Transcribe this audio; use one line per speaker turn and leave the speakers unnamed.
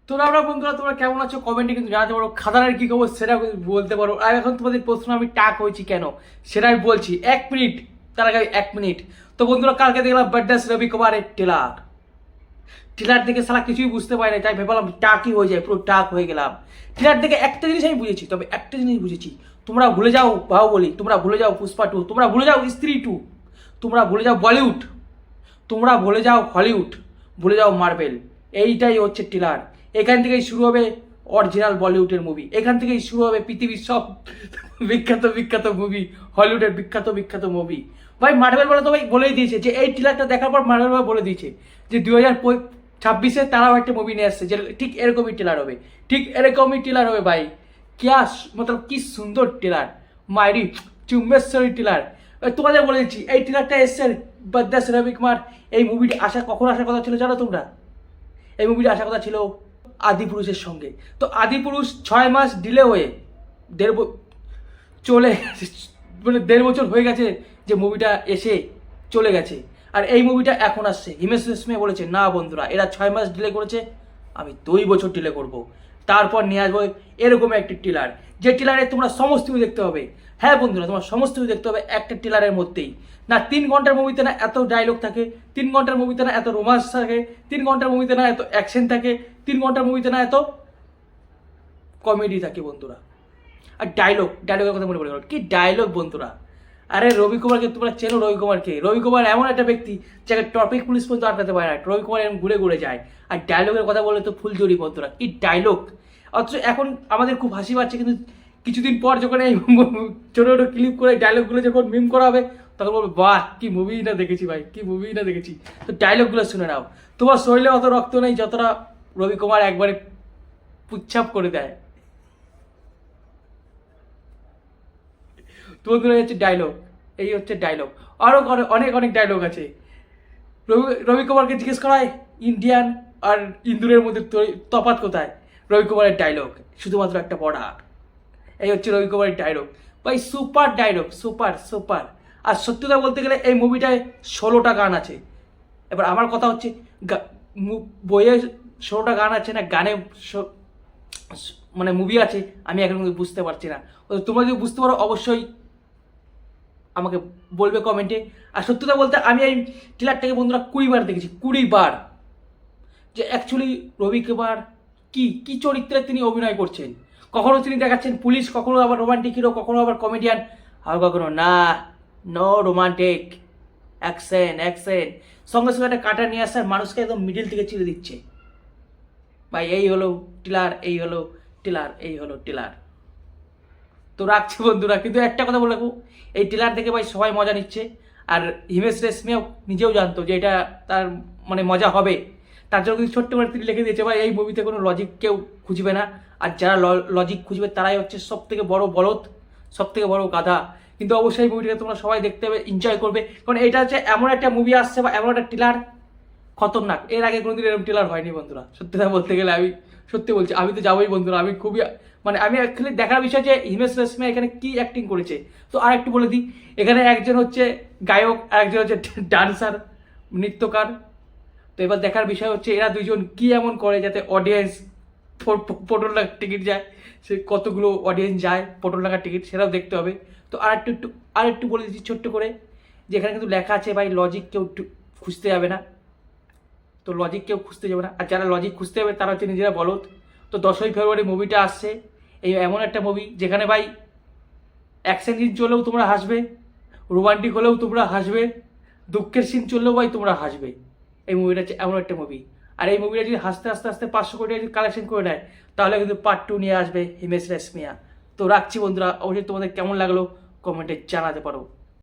তোমরা বন্ধুরা তোমরা কেমন আছো কমেন্টে কিন্তু জানাতে পারো। খাদানের কি খবর সেটা বলতে পারো। আর এখন তোমাদের প্রশ্ন আমি টাক হয়েছি কেন সেটা আমি বলছি। 1 মিনিট, তার আগে 1 মিনিট। তো বন্ধুরা কালকে দেখলাম বাড্ডাস রবি কুমারের টিলার দেখে সালা কিছুই বুঝতে পারি না, তাই ভেবেলাম টাকই হয়ে যায়, পুরো টাক হয়ে গেলাম। টিলার দেখে একটা জিনিস আমি বুঝেছি, তবে একটা জিনিস বুঝেছি, তোমরা ভুলে যাও বাহুবলী, তোমরা ভুলে যাও পুষ্পা 2, তোমরা ভুলে যাও স্ত্রী 2, তোমরা ভুলে যাও বলিউড, তোমরা ভুলে যাও হলিউড, ভুলে যাও মার্বেল। এইটাই হচ্ছে টিলার। এখান থেকেই শুরু হবে অরিজিনাল বলিউডের মুভি, এখান থেকেই শুরু হবে পৃথিবীর সব বিখ্যাত বিখ্যাত মুভি, হলিউডের বিখ্যাত বিখ্যাত মুভি। ভাই মার্বেল বলে তো ভাই বলেই দিয়েছে যে এই টিলারটা দেখার পর মার্বেল বলে দিয়েছে যে 2026-এ তারাও একটা মুভি নিয়ে আসছে যে ঠিক এরকমই টিলার হবে, ঠিক এরকমই টিলার হবে ভাই। क्या मतलब কি সুন্দর টিলার, মাইরি চুম্বেশ্বরী টিলার। তোমাদের বলে দিচ্ছি এই টিলারটা এসছে বাদ্দাস রবি কুমার। এই মুভিটি কখন আসার কথা ছিল জানো তোমরা? এই মুভিটা আসার কথা ছিল আদিপুরুষের সঙ্গে। তো আদিপুরুষ 6 মাস ডিলে হয়ে চলে মানে 1.5 বছর হয়ে গেছে যে মুভিটা এসে চলে গেছে। আর এই মুভিটা এখন আসছে। হিমেশ রেশমিয়া বলেছে না বন্ধুরা, এরা 6 মাস ডিলে করেছে, আমি 2 বছর ডিলে করব, তারপর নিয়ে আসবো এরকম একটি টিলার, যে টিলারে তোমরা সমস্ত কিছু দেখতে হবে। হ্যাঁ বন্ধুরা, তোমার সমস্ত কিছু দেখতে হবে একটা টিলারের মধ্যেই। না 3 ঘন্টার মুভিতে না এত ডায়লগ থাকে, 3 ঘন্টার মুভিতে না এত রোমান্স থাকে, 3 ঘন্টার মুভিতে না এত অ্যাকশন থাকে, 3 ঘন্টার মুভিতে না এত কমেডি থাকে বন্ধুরা। আর ডায়লগের কথা মনে পড়ে গেল, কি ডায়লগ বন্ধুরা। আরে রবি কুমারকে তোমরা চেনো? রবি কুমারকে, রবি কুমার এমন একটা ব্যক্তি যাকে ট্রাফিক পুলিশ পর্যন্ত আটকাতে পারে না। রবি কুমার এরকম ঘুরে ঘুরে যায়। আর ডায়লগের কথা বললে তো ফুলজড়ি বন্ধুরা, কি ডায়লগ। অথচ এখন আমাদের খুব হাসি পাচ্ছে, কিন্তু কিছুদিন পর যখন এই ছোটো ছোটো ক্লিপ করে ডায়লগগুলো যখন মিম করা হবে তখন বলবো বাহ কি মুভি না দেখেছি ভাই, কি মুভি না দেখেছি। তো ডায়লগগুলো শুনে নাও। তোমার শরীরে অত রক্ত নেই যতটা রবি কুমার একবারে পুচ্ছাপ করে দেয়। তো বন্ধুরা হচ্ছে ডায়লগ, এই হচ্ছে ডায়লগ। আরও অনেক অনেক ডায়লগ আছে। রবি কুমারকে জিজ্ঞেস করায় ইন্ডিয়ান আর ইন্দুরের মধ্যে তফাৎ কোথায়, রবি কুমারের ডায়লগ শুধুমাত্র একটা বর্ডার। এই হচ্ছে রবি কুমারের ডায়লগ ভাই, সুপার ডায়লগ, সুপার সুপার। আর সত্যতা বলতে গেলে এই মুভিটায় 16টা গান আছে। এবার আমার কথা হচ্ছে বইয়ে 16টা গান আছে না গানে মানে মুভি আছে, আমি এখন বুঝতে পারছি না। তোমরা যদি বুঝতে পারো অবশ্যই আমাকে বলবে কমেন্টে। আর সত্যতা বলতে আমি এই ট্রেলারটাকে বন্ধুরা 20 বার দেখেছি, 20 বার। যে অ্যাকচুয়ালি রবি কুমার কি কি চরিত্রে তিনি অভিনয় করছেন। কখনো তিনি দেখাচ্ছেন পুলিশ, কখনো আবার রোমান্টিক হিরো, কখনো আবার কমেডিয়ান, আর কখনো না নো রোমান্টিক, অ্যাকশন অ্যাকশন, সঙ্গে সঙ্গে একটা কাটা নিয়ে আসার মানুষকে একদম মিডিল থেকে চিরে দিচ্ছে ভাই। এই হলো টিলার, এই হলো টিলার, এই হলো টিলার। তো রাখছি বন্ধুরা, কিন্তু একটা কথা বলে রাখবো, এই টিলার থেকে ভাই সবাই মজা নিচ্ছে। আর হিমেশ রেশমিয়াও নিজেও জানতো যে এটা তার মানে মজা হবে, তার জন্য কিন্তু ছোট্ট করে তিনি লিখে দিয়েছে ভাই এই মুভিতে কোনো লজিক কেউ খুঁজবে না। আর যারা লজিক খুঁজবে তারাই হচ্ছে সব থেকে বড় বলদ, সব থেকে বড় গাধা। কিন্তু অবশ্যই মুভিটাকে তোমরা সবাই দেখতে হবে, এনজয় করবে, কারণ এটা হচ্ছে এমন একটা মুভি আসছে বা এমন একটা টিলার খতরনাক। এর আগে কোনোদিন এরকম টিলার হয়নি বন্ধুরা। সত্যিটা বলতে গেলে আমি সত্যি বলছি, আমি তো যাবোই বন্ধুরা। আমি খুবই মানে আমি অ্যাকচুয়ালি দেখার বিষয় যে হিমেশ রেশমিয়া এখানে কি অ্যাক্টিং করেছে। তো আর একটু বলে দিই, এখানে একজন হচ্ছে গায়ক আর একজন হচ্ছে ডান্সার, নৃত্যকার। তো এবার দেখার বিষয় হচ্ছে এরা দুইজন কি এমন করে যাতে অডিয়েন্স 15 লাখ টিকিট যায়, সে কতগুলো অডিয়েন্স যায় 15 লাখ টিকিট, সেটাও দেখতে হবে। তো আর একটু বলে দিচ্ছি ছোট্ট করে, যে এখানে কিন্তু লেখা আছে ভাই লজিক কেউ খুঁজতে যাবে না। তো লজিক কেউ খুঁজতে যাবে না, আর যারা লজিক খুঁজতে যাবে তারা হচ্ছে নিজেরা বলদ। তো 10ই ফেব্রুয়ারি মুভিটা আসছে। এই এমন একটা মুভি যেখানে ভাই অ্যাকশন সিন চললেও তোমরা হাসবে, রোমান্টিক হলেও তোমরা হাসবে, দুঃখের সিন চললেও ভাই তোমরা হাসবে। এই মুভিটা হচ্ছে এমন একটা মুভি। আর এই মুভিটা যদি হাসতে হাসতে হাসতে 500 কোটি যদি কালেকশন করে নেয় তাহলে কিন্তু পার্ট 2 নিয়ে আসবে হিমেশ রেশমিয়া। তো রাখছি বন্ধুরা, অবশ্যই তোমাদের কেমন লাগলো কমেন্টে জানাতে পারো।